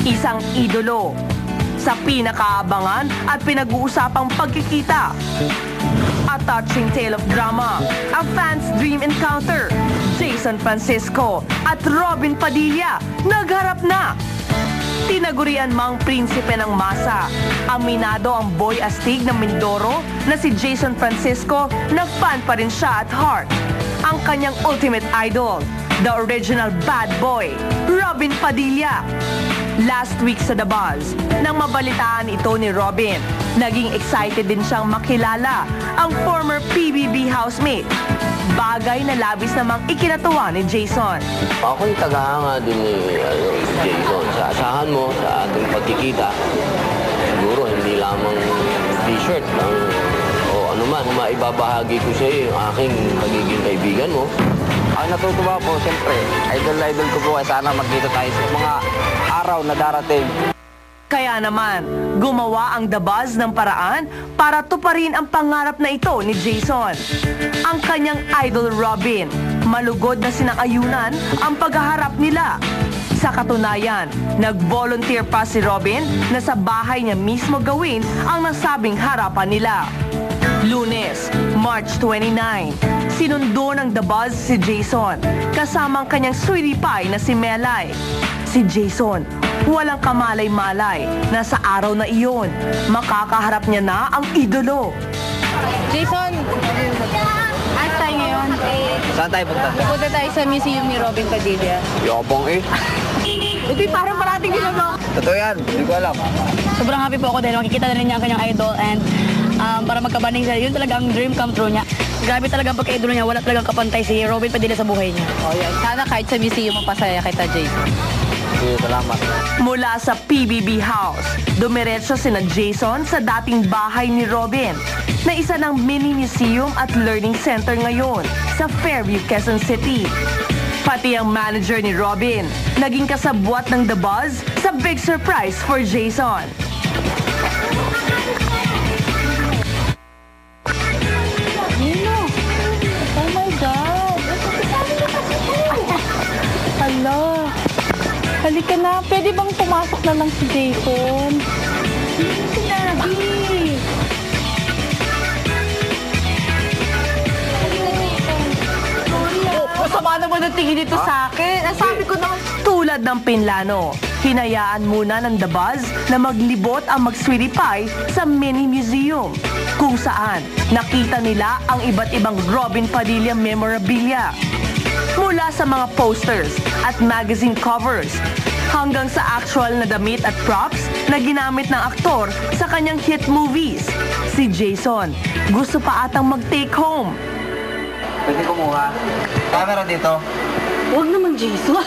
Isang idolo sa pinakaabangan at pinag-uusapang pagkikita. A touching tale of drama, a fan's dream encounter. Jason Francisco at Robin Padilla nagharap na. Tinagurian mang prinsipe ng masa. Aminado ang boy astig ng Mindoro na si Jason Francisco na fan pa rin siya at heart. Ang kanyang ultimate idol, the original bad boy, Robin Padilla. Last week sa The Buzz, nang mabalitaan ito ni Robin, naging excited din siyang makilala ang former PBB housemate. Bagay na labis namang ikinatuwa ni Jason. Ako'y tagahanga din ni Jason. Sa asahan mo, sa ating pagkikita, siguro hindi lamang t-shirt o ano man, maibabahagi ko sa iyo yung aking pagiging kaibigan mo. Ang natutuwa po, siyempre, idol ko po ay sana magkita tayo sa mga araw na darating. Kaya naman, gumawa ang The Buzz ng paraan para tuparin ang pangarap na ito ni Jason. Ang kanyang idol Robin, malugod na sinang-ayunan ang paghaharap nila. Sa katunayan, nag-volunteer pa si Robin na sa bahay niya mismo gawin ang nasabing harapan nila. Lunes, March 29, sinundo ng The Buzz si Jason kasama ang kanyang sweetie pie na si Melay. Si Jason, walang kamalay-malay na sa araw na iyon, makakaharap niya na ang idolo. Jason, at tayo ngayon. Saan tayo punta? Pupunta tayo sa museum ni Robin Padilla. Yabang eh. Ito'y parang parating ginagawa. Totoo yan, hindi ko alam. Sobrang happy po ako dahil makikita na rin niya ang kanyang idol and para magkabanding siya, yun talaga ang dream come true niya. Grabe talaga ang pagka-idolo niya, wala talagang kapantay si Robin Padilla sa buhay niya. Oh, yan. Sana kahit sa museum mapasaya kita, Jason. Sige, salamat. Mula sa PBB House, dumiretso sina Jason sa dating bahay ni Robin na isa ng mini museum at learning center ngayon sa Fairview, Quezon City. Pati ang manager ni Robin, naging kasabwat ng The Buzz sa big surprise for Jason. Nino! Oh my God! Hala! Halika na, pwede bang pumasok na lang si Jason? Sinabi! Masama naman ang tingin dito sa akin. Sabi ko naman. Tulad ng pinlano, hinayaan muna ng The Buzz na maglibot ang mag-sweetie pie sa mini museum, kung saan nakita nila ang iba't ibang Robin Padilla memorabilia. Mula sa mga posters at magazine covers, hanggang sa actual na damit at props na ginamit ng aktor sa kanyang hit movies. Si Jason, gusto pa atang mag-take home. Pwede kumuha. Camera dito. Huwag naman, Jason.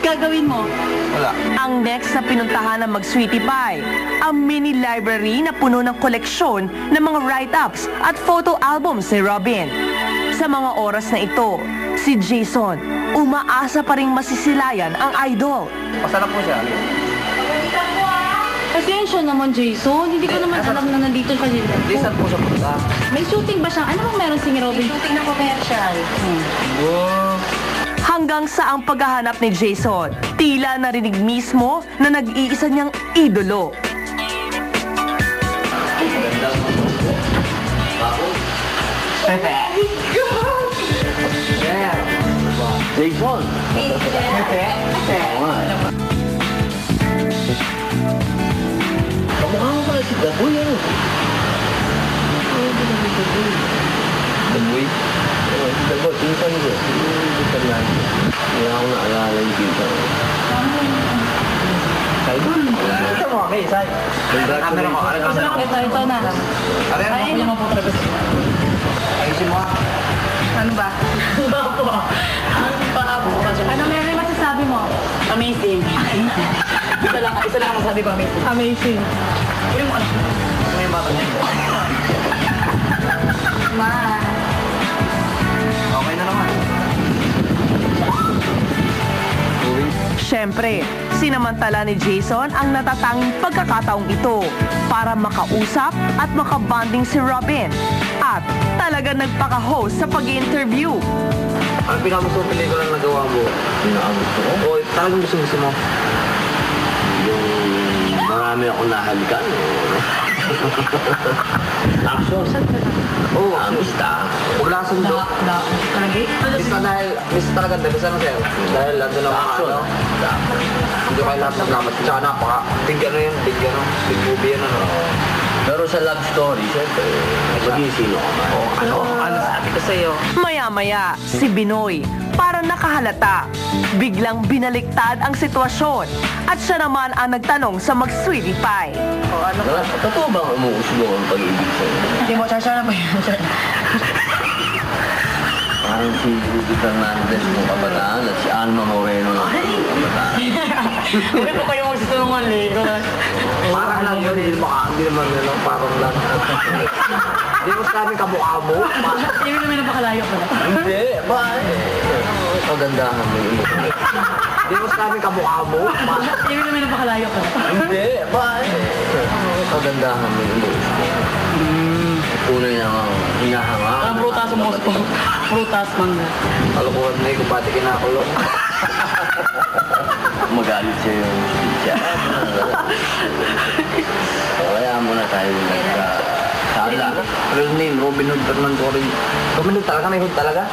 Gagawin mo. Wala. Ang next na pinuntahan ng mag-sweetie pie, ang mini library na puno ng koleksyon ng mga write-ups at photo albums ni Robin. Sa mga oras na ito, si Jason, umaasa pa ring masisilayan ang idol. Masarap po siya. Pasensya naman, Jason. Hindi ko naman alam na nandito siya dito. Saan po siya punta? May shooting ba siya? Ano bang meron si Robin? Shooting na commercial. Wow. Hanggang sa ang paghahanap ni Jason, tila narinig mismo na nag-iisa niyang idolo. Jason! Kamukha mo pala si Daboy, ano? Daboy? Oo, si Daboy. Pinsan ko. Pinsan natin. Hindi ako naalala yung pinsan ko. Idol? Ito mo, okay, Sai. Camera mo. Ito na. Ayun mo po talaga. Ayusin mo. Ano ba? Ano meron masasabi mo? Amazing. Isa lang ang masabi ko, amazing. Amazing. Ano mo, ano? Ano yung bata niya? Ma. Okay na naman. Siyempre, sinamantala ni Jason ang natatanging pagkakataong ito para makausap at makabanding si Robin. At talaga nagpaka-host sa pag-i-interview. Ang pinakagusto pelikula na nagawa mo, pinakagusto ko? O talagang gusto mo? Yung marami akong nahalikan. Action. Oo, amista. Huwag lang sundo. Miss na dahil, miss talaga, miss ano sir? Dahil andun ang mga Action. ano. Hindi kayo lahat ng lamat. Tsaka napaka, big ano yun, big movie yan ano. Pero sa love story, siyempre, maging sino ka man. Ano sabi ko sa'yo? Maya-maya, si Binoy parang nakahalata. Biglang binaliktad ang sitwasyon at siya naman ang nagtanong sa mag-sweetie pie. Totoo bang umuusbo ang pag-ibig sa'yo? Hindi mo, char na ba yan? Parang si Rudy Fernandez ng kabataan at si Alma Moreno ng kabataan. Hindi ko kayo magsitunungan, Lego. Parang lang yun, hindi naman yun, parang lang. Hindi mo sabi kamukha mo. Hindi mo naman napakalayo pala. Hindi, ba? Kagandahan mo yung Hindi mo sabi kamukha mo. Hindi mo naman napakalayo pala. Hindi, ba? Kagandahan mo yung tunay na hinahanga. Ang prutas mo, prutas, mangga. Kalukuhan na kung pati kinakulong. Magalit siya yung siya. Kaya muna tayo nagka-sala. Real name, Robin Hood Fernando rin. Robin Hood talaga? May Hood talaga?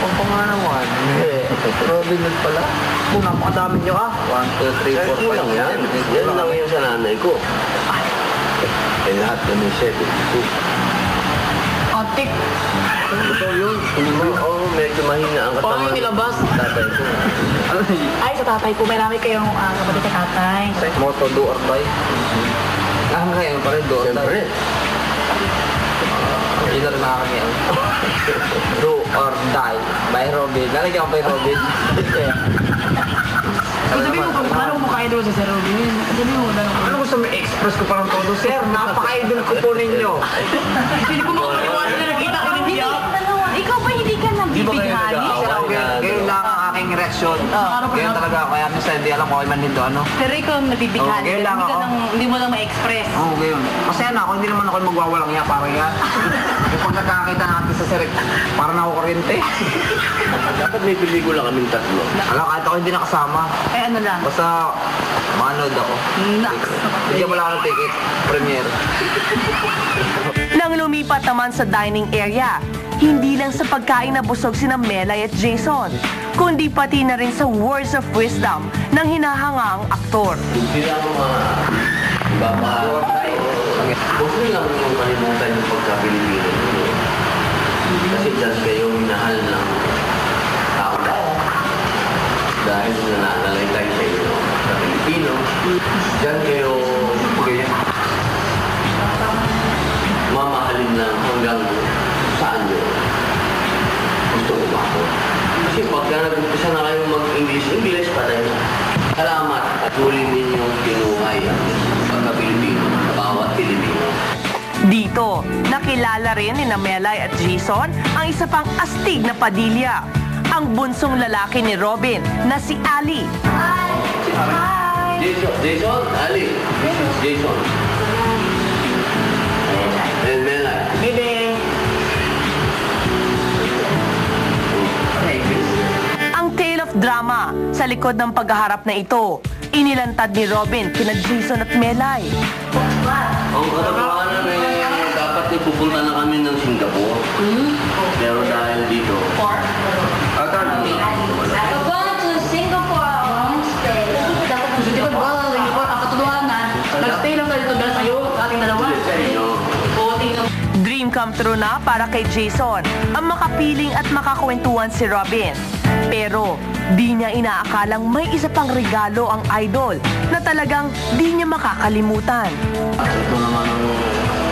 Ang pangalan mo Robin Hood pala. Kung napakadami nyo 1, 2, 3, 4, 5. Kulang yan. Yan lang yung sa nanay ko. Eh lahat kami 72. Antik. Ito yun. Oo, medyo mahina ang katawan. Paano nilabas? Tatay ko. Ay, sa tatay ko, may namin kayong kapatid sa tatay. Moto, do or die. Ngayon pa rin, do or Siyempre. die. Hindi na rin nakakangyan. Do or die. By Robin. Lalagyan ko by Robin. Sabi mo, paano mo ka-idol sa Sir Robin? Sabi mo, Ano gusto mo i-express ko parang todo, sir? Napaka-idol ko po ninyo. Hindi ko makakaliwasan na nakita ko din niya. Ikaw ba hindi ka nabibighani? Ngayon lang ang aking reaksyon. Ngayon talaga ako. Kaya minsan hindi alam ko kay Manlindo ano. Pero ikaw ang nabibighani. Oo, ngayon lang ako. Hindi mo lang ma-express. Oo, ngayon. Kasi ano ako, hindi naman ako magwawalang iya parang yan. Yung pag nagkakita natin sa sir, parang ako kuryente. Dapat may pelikula kaming tatlo. Alam, kahit ako hindi nakasama. Eh ano lang? Basta manood ako. Bigyan mo lang ako ng ticket. Premiere. Nang lumipat naman sa dining area, hindi lang sa pagkain na busog sina Melay at Jason, kundi pati na rin sa words of wisdom ng hinahangang aktor. Hindi lang mga babahagay. Huwag nyo lang yung kalimutan yung pagka-Pilipino. Kasi dyan kayo minahal ng tao. Dahil nananalay tayo sa inyo sa Pilipino. Dyan kayo mamahalin lang hanggang saan nyo gusto umako. Kasi pagka nag-umpisa na kayo mag-English, patay na. Salamat at huli ninyong kinuhay ang pagka-Pilipino, bawat Pilipino. Dito, nakilala rin ni Melay at Jason ang isa pang astig na padilya, ang bunsong lalaki ni Robin na si Ali. Jason, Ali. This is Jason. And Melay. Bebe. Ang tale of drama sa likod ng paghaharap na ito, inilantad ni Robin kina Jason at Melay. Ang katotohanan dapat ipupunta na kami ng Singapore. Pero dahil dito, Going to Singapore on stay. Hindi ko ba, ang katotohanan, nag-stay lang tayo dito sa'yo, sa ating dalawa. Oo, tingnan. Dream come true na para kay Jason ang makapiling at makakwentuhan si Robin. Pero di niya inaakalang may isa pang regalo ang idol na talagang di niya makakalimutan. ito naman ang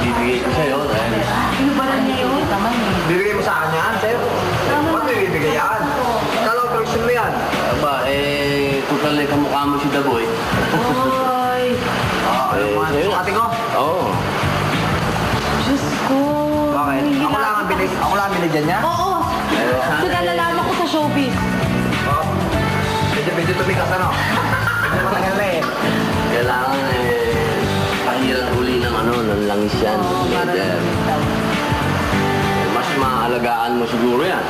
bibigay ko sa'yo dahil Ano ba lang niya yun? Tama niya. Bibigay mo sa akin yan, sir? Ba't may bibigay yan? Kala ko collection mo yan. total na kamukha mo si Daboy. Oy. Ano mo nga? sa'yo na. Ate ko? Oo. Diyos ko. Bakit? Ako lang ang binigyan niya? Oo. So nalalaman ko sa showbiz. Medyo tumikas ano? Medyo matagal na eh. Kailangan pahiran uli ng ng langis yan. Mas maalagaan mo siguro yan.